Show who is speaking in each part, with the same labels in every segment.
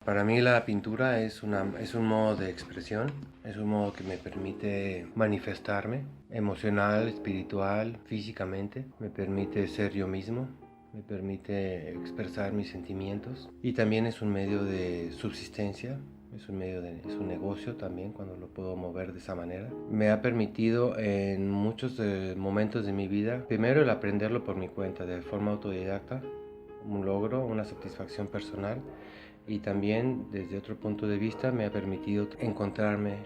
Speaker 1: Para mí la pintura es un modo de expresión, es un modo que me permite manifestarme emocional, espiritual, físicamente, me permite ser yo mismo, me permite expresar mis sentimientos y también es un medio de subsistencia. Es un negocio también cuando lo puedo mover de esa manera. Me ha permitido en muchos momentos de mi vida, primero el aprenderlo por mi cuenta, de forma autodidacta, un logro, una satisfacción personal, y también desde otro punto de vista me ha permitido encontrarme,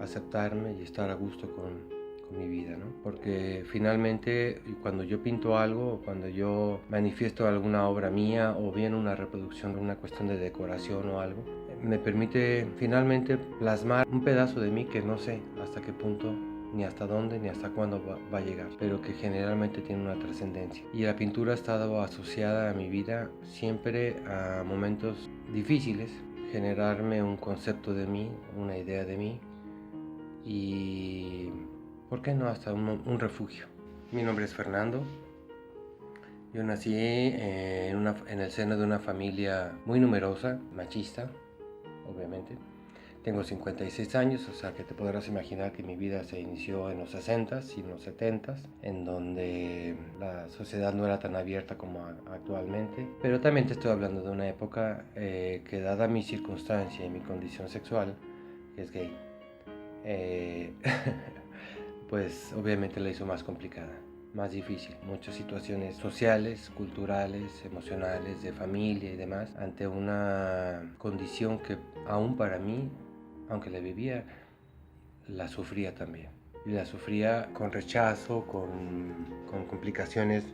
Speaker 1: aceptarme y estar a gusto con mi vida, ¿no? Porque finalmente cuando yo pinto algo o cuando yo manifiesto alguna obra mía o bien una reproducción de una cuestión de decoración o algo, me permite finalmente plasmar un pedazo de mí que no sé hasta qué punto, ni hasta dónde, ni hasta cuándo va a llegar, pero que generalmente tiene una trascendencia. Y la pintura ha estado asociada a mi vida siempre a momentos difíciles, generarme un concepto de mí, una idea de mí y, ¿por qué no?, hasta un refugio. Mi nombre es Fernando. Yo nací en el seno de una familia muy numerosa, machista, obviamente. Tengo 56 años, o sea que te podrás imaginar que mi vida se inició en los 60s y en los 70s, en donde la sociedad no era tan abierta como actualmente. Pero también te estoy hablando de una época que, dada mi circunstancia y mi condición sexual, que es gay, pues obviamente la hizo más complicada, más difícil. Muchas situaciones sociales, culturales, emocionales, de familia y demás, ante una condición que aún para mí, aunque la vivía, la sufría también. Y la sufría con rechazo, con complicaciones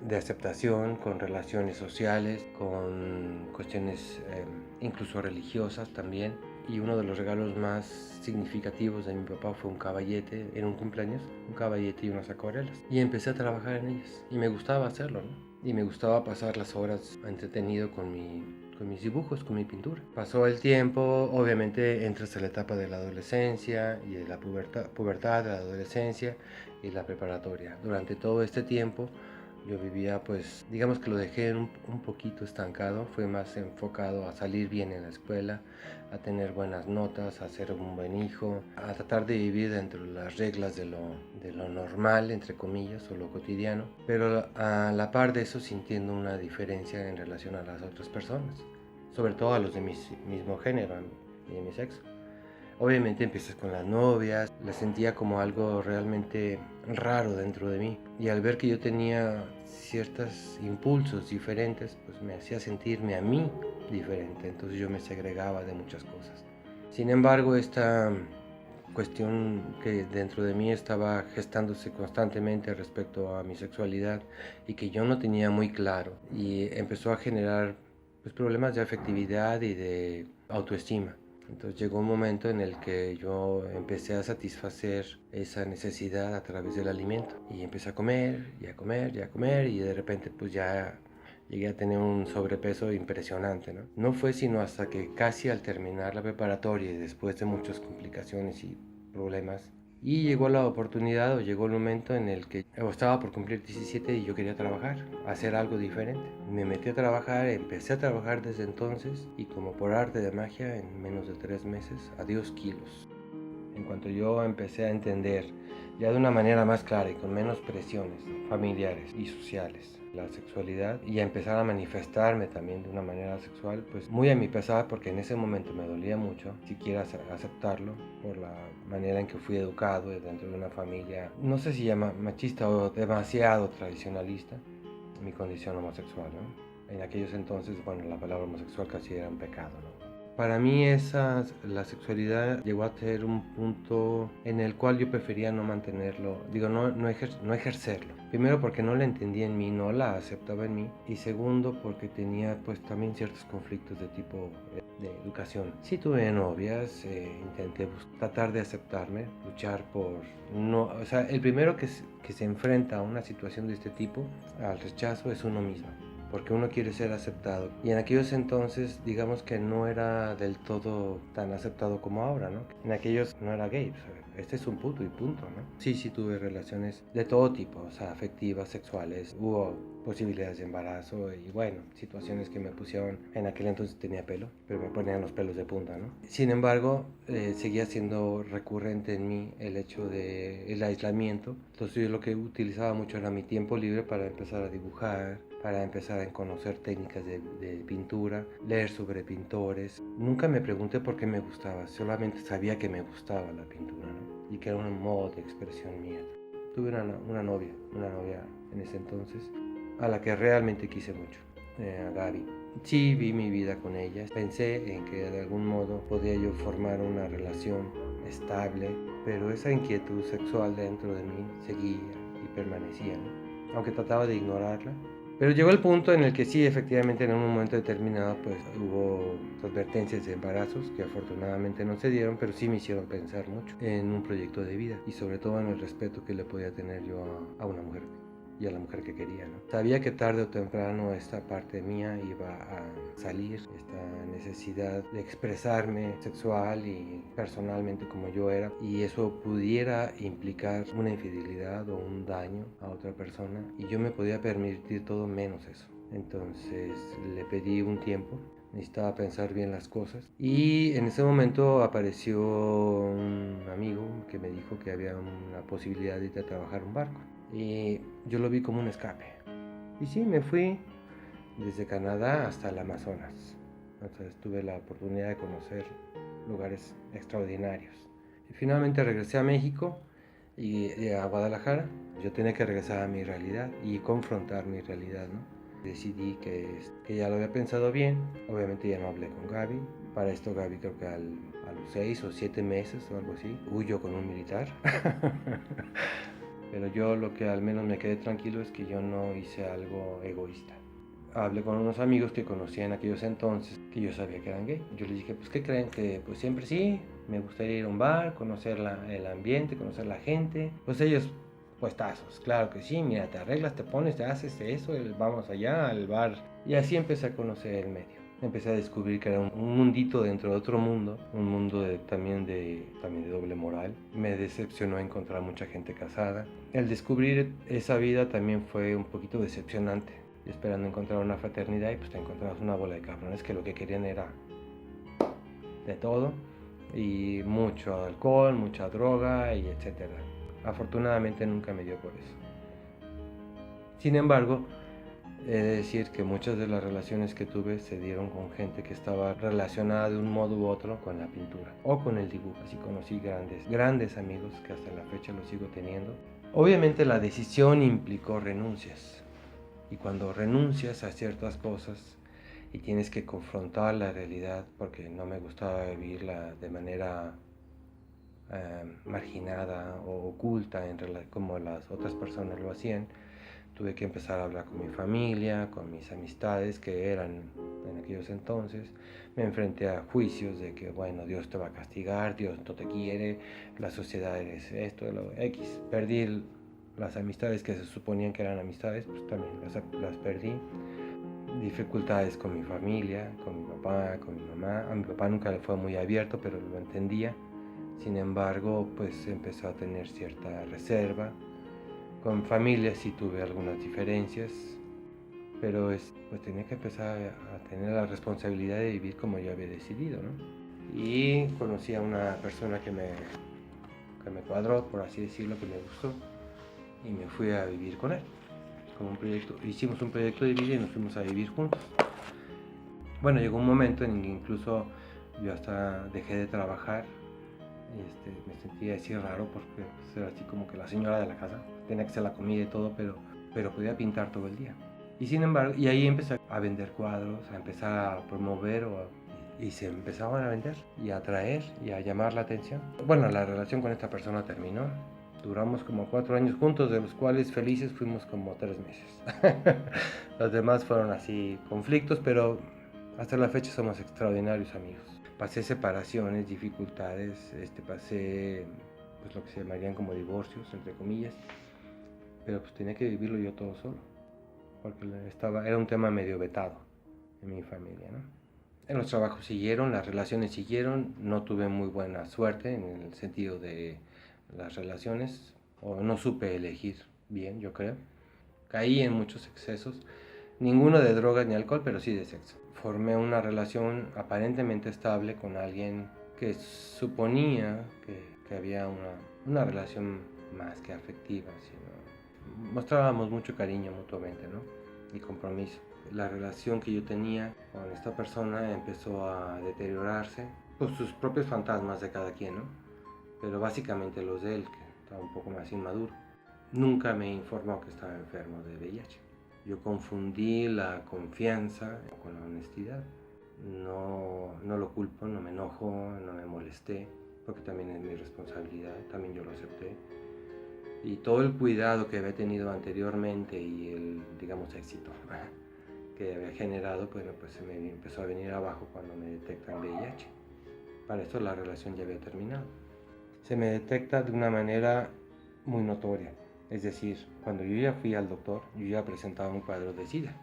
Speaker 1: de aceptación, con relaciones sociales, con cuestiones incluso religiosas también. Y uno de los regalos más significativos de mi papá fue un caballete en un cumpleaños, un caballete y unas acuarelas. Y empecé a trabajar en ellas y me gustaba hacerlo, ¿no? Y me gustaba pasar las horas entretenido con mis dibujos, con mi pintura. Pasó el tiempo, obviamente entras a la etapa de la adolescencia y de la pubertad, de la adolescencia y la preparatoria. Durante todo este tiempo yo vivía, pues, digamos que lo dejé un poquito estancado, fue más enfocado a salir bien en la escuela, a tener buenas notas, a ser un buen hijo, a tratar de vivir dentro de las reglas de lo normal, entre comillas, o lo cotidiano, pero a la par de eso sintiendo una diferencia en relación a las otras personas, sobre todo a los de mi mismo género y de mi sexo. Obviamente empiezas con las novias, las sentía como algo realmente raro dentro de mí. Y al ver que yo tenía ciertos impulsos diferentes, pues me hacía sentirme a mí diferente. Entonces yo me segregaba de muchas cosas. Sin embargo, esta cuestión que dentro de mí estaba gestándose constantemente respecto a mi sexualidad y que yo no tenía muy claro, y empezó a generar pues problemas de afectividad y de autoestima. Entonces llegó un momento en el que yo empecé a satisfacer esa necesidad a través del alimento y empecé a comer y a comer y a comer, y de repente pues ya llegué a tener un sobrepeso impresionante, ¿no? No fue sino hasta que casi al terminar la preparatoria y después de muchas complicaciones y problemas, y llegó la oportunidad, o llegó el momento en el que estaba por cumplir 17 y yo quería trabajar, hacer algo diferente. Me metí a trabajar, empecé a trabajar desde entonces, y como por arte de magia, en menos de 3 meses, adiós kilos. En cuanto yo empecé a entender ya de una manera más clara y con menos presiones familiares y sociales la sexualidad, y a empezar a manifestarme también de una manera sexual, pues muy a mi pesar, porque en ese momento me dolía mucho siquiera aceptarlo por la manera en que fui educado dentro de una familia, no sé si llama machista o demasiado tradicionalista, mi condición homosexual, ¿no? En aquellos entonces, bueno, la palabra homosexual casi era un pecado, ¿no? Para mí la sexualidad llegó a ser un punto en el cual yo prefería no mantenerlo, digo, no ejercerlo. Primero porque no la entendía en mí, no la aceptaba en mí, y segundo porque tenía pues también ciertos conflictos de tipo de educación. Sí tuve novias, intenté tratar de aceptarme, luchar por no, o sea, el primero que se enfrenta a una situación de este tipo, al rechazo, es uno mismo, porque uno quiere ser aceptado. Y en aquellos entonces, digamos que no era del todo tan aceptado como ahora, ¿no? En aquellos no era gay, este es un puto y punto, ¿no? Sí tuve relaciones de todo tipo, o sea, afectivas, sexuales, hubo posibilidades de embarazo y bueno, situaciones que me pusieron, en aquel entonces tenía pelo, pero me ponían los pelos de punta, ¿no? Sin embargo, seguía siendo recurrente en mí el hecho del aislamiento, entonces yo lo que utilizaba mucho era mi tiempo libre para empezar a dibujar, para empezar a conocer técnicas de pintura, leer sobre pintores. Nunca me pregunté por qué me gustaba, solamente sabía que me gustaba la pintura, ¿no? Y que era un modo de expresión mía. Tuve una novia en ese entonces, a la que realmente quise mucho, a Gaby. Sí, vi mi vida con ella, pensé en que de algún modo podía yo formar una relación estable, pero esa inquietud sexual dentro de mí seguía y permanecía, ¿no? Aunque trataba de ignorarla. Pero llegó el punto en el que sí, efectivamente, en un momento determinado, pues hubo advertencias de embarazos que afortunadamente no se dieron, pero sí me hicieron pensar mucho en un proyecto de vida y sobre todo en el respeto que le podía tener yo a una mujer y a la mujer que quería, ¿no? Sabía que tarde o temprano esta parte mía iba a salir, esta necesidad de expresarme sexual y personalmente como yo era, y eso pudiera implicar una infidelidad o un daño a otra persona, y yo me podía permitir todo menos eso. Entonces le pedí un tiempo, necesitaba pensar bien las cosas, y en ese momento apareció un amigo que me dijo que había una posibilidad de ir a trabajar un barco, y yo lo vi como un escape. Y sí, me fui desde Canadá hasta el Amazonas. Entonces tuve la oportunidad de conocer lugares extraordinarios. Y finalmente regresé a México y a Guadalajara. Yo tenía que regresar a mi realidad y confrontar mi realidad, ¿no? Decidí que ya lo había pensado bien. Obviamente ya no hablé con Gaby. Para esto Gaby creo que a los 6 o 7 meses o algo así, huyó con un militar. Pero yo lo que al menos me quedé tranquilo es que yo no hice algo egoísta. Hablé con unos amigos que conocía en aquellos entonces, que yo sabía que eran gay. Yo les dije, pues, ¿qué creen? Que pues siempre sí, me gustaría ir a un bar, conocer el ambiente, conocer la gente. Pues ellos, puestazos, claro que sí, mira, te arreglas, te pones, te haces eso, vamos allá al bar. Y así empecé a conocer el medio. Empecé a descubrir que era un mundito dentro de otro mundo, un mundo también de doble moral. Me decepcionó encontrar mucha gente casada. El descubrir esa vida también fue un poquito decepcionante, esperando encontrar una fraternidad, y pues te encontrabas una bola de cabrones que lo que querían era de todo, y mucho alcohol, mucha droga y etcétera. Afortunadamente nunca me dio por eso. Sin embargo, he de decir que muchas de las relaciones que tuve se dieron con gente que estaba relacionada de un modo u otro con la pintura o con el dibujo. Así conocí grandes amigos que hasta la fecha los sigo teniendo. Obviamente la decisión implicó renuncias, y cuando renuncias a ciertas cosas y tienes que confrontar la realidad, porque no me gustaba vivirla de manera marginada o oculta como las otras personas lo hacían, tuve que empezar a hablar con mi familia, con mis amistades que eran en aquellos entonces. Me enfrenté a juicios de que, bueno, Dios te va a castigar, Dios no te quiere, la sociedad es esto, lo X. Perdí las amistades que se suponían que eran amistades, pues también las perdí. Dificultades con mi familia, con mi papá, con mi mamá. A mi papá nunca le fue muy abierto, pero lo entendía. Sin embargo, pues empezó a tener cierta reserva. Con familia sí tuve algunas diferencias, pero pues tenía que empezar a tener la responsabilidad de vivir como yo había decidido, ¿no? Y conocí a una persona que me cuadró, por así decirlo, que me gustó, y me fui a vivir con él. Hicimos un proyecto de vida y nos fuimos a vivir juntos. Bueno, llegó un momento en que incluso yo hasta dejé de trabajar. Me sentía así raro porque pues, era así como que la señora de la casa, tenía que hacer la comida y todo, pero podía pintar todo el día. Y sin embargo, y ahí empecé a vender cuadros, a empezar a promover y se empezaban a vender y a atraer y a llamar la atención. Bueno, la relación con esta persona terminó. Duramos como 4 años juntos, de los cuales felices fuimos como 3 meses. Los demás fueron así conflictos, pero hasta la fecha somos extraordinarios amigos. Pasé separaciones, dificultades, pasé pues lo que se llamarían como divorcios, entre comillas, pero pues tenía que vivirlo yo todo solo, porque era un tema medio vetado en mi familia, ¿no? En los trabajos siguieron, las relaciones siguieron, no tuve muy buena suerte en el sentido de las relaciones, o no supe elegir bien, yo creo. Caí en muchos excesos, ninguno de drogas ni alcohol, pero sí de sexo. Formé una relación aparentemente estable con alguien que suponía que había una relación más que afectiva, sino mostrábamos mucho cariño mutuamente, ¿no? Y compromiso. La relación que yo tenía con esta persona empezó a deteriorarse por sus propios fantasmas de cada quien, ¿no? Pero básicamente los de él, que estaba un poco más inmaduro. Nunca me informó que estaba enfermo de VIH. Yo confundí la confianza con la honestidad. No lo culpo, no me enojo, no me molesté, porque también es mi responsabilidad, también yo lo acepté. Y todo el cuidado que había tenido anteriormente y el, digamos, éxito que había generado, pues se me empezó a venir abajo cuando me detectan VIH. Para esto la relación ya había terminado. Se me detecta de una manera muy notoria. Es decir, cuando yo ya fui al doctor, yo ya presentaba un cuadro de SIDA.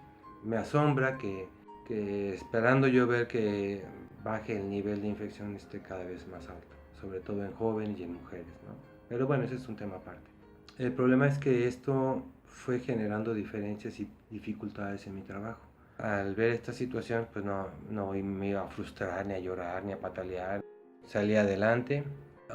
Speaker 1: Me asombra que esperando yo ver que baje el nivel de infección esté cada vez más alto, sobre todo en jóvenes y en mujeres, ¿no? Pero bueno, ese es un tema aparte. El problema es que esto fue generando diferencias y dificultades en mi trabajo. Al ver esta situación, pues no me iba a frustrar, ni a llorar, ni a patalear. Salí adelante.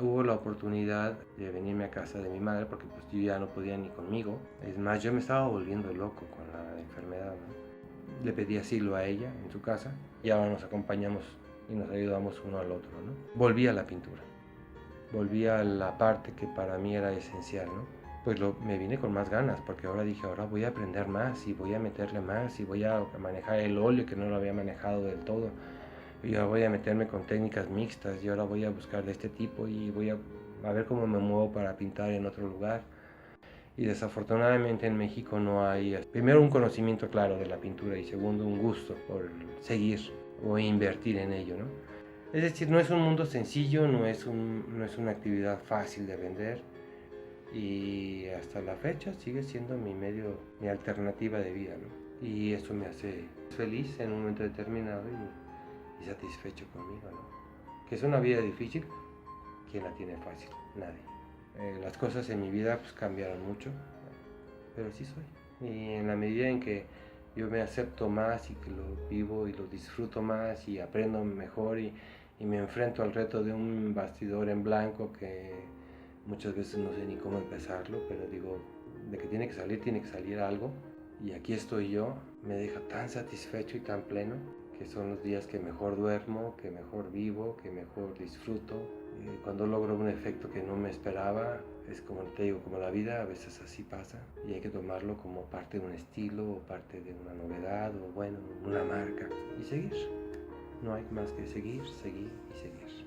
Speaker 1: Hubo la oportunidad de venirme a casa de mi madre porque pues yo ya no podía ni conmigo. Es más, yo me estaba volviendo loco con la enfermedad, ¿no? Le pedí asilo a ella en su casa y ahora nos acompañamos y nos ayudamos uno al otro, ¿no? Volví a la pintura. Volví a la parte que para mí era esencial, ¿no? Pues me vine con más ganas porque ahora dije, ahora voy a aprender más y voy a meterle más y voy a manejar el óleo que no lo había manejado del todo. Y ahora voy a meterme con técnicas mixtas y ahora voy a buscar de este tipo y voy a ver cómo me muevo para pintar en otro lugar. Y desafortunadamente en México no hay, primero, un conocimiento claro de la pintura y segundo, un gusto por seguir o invertir en ello, ¿no? Es decir, no es un mundo sencillo, no es una actividad fácil de vender y hasta la fecha sigue siendo mi alternativa de vida, ¿no? Y eso me hace feliz en un momento determinado y satisfecho conmigo, ¿no? Que es una vida difícil, ¿quién la tiene fácil? Nadie. Las cosas en mi vida pues cambiaron mucho, pero sí soy. Y en la medida en que yo me acepto más y que lo vivo y lo disfruto más y aprendo mejor y me enfrento al reto de un bastidor en blanco que muchas veces no sé ni cómo empezarlo, pero digo, de que tiene que salir algo. Y aquí estoy yo, me deja tan satisfecho y tan pleno, que son los días que mejor duermo, que mejor vivo, que mejor disfruto. Cuando logro un efecto que no me esperaba, es como te digo, como la vida, a veces así pasa y hay que tomarlo como parte de un estilo o parte de una novedad o bueno, una marca y seguir. No hay más que seguir, seguir y seguir.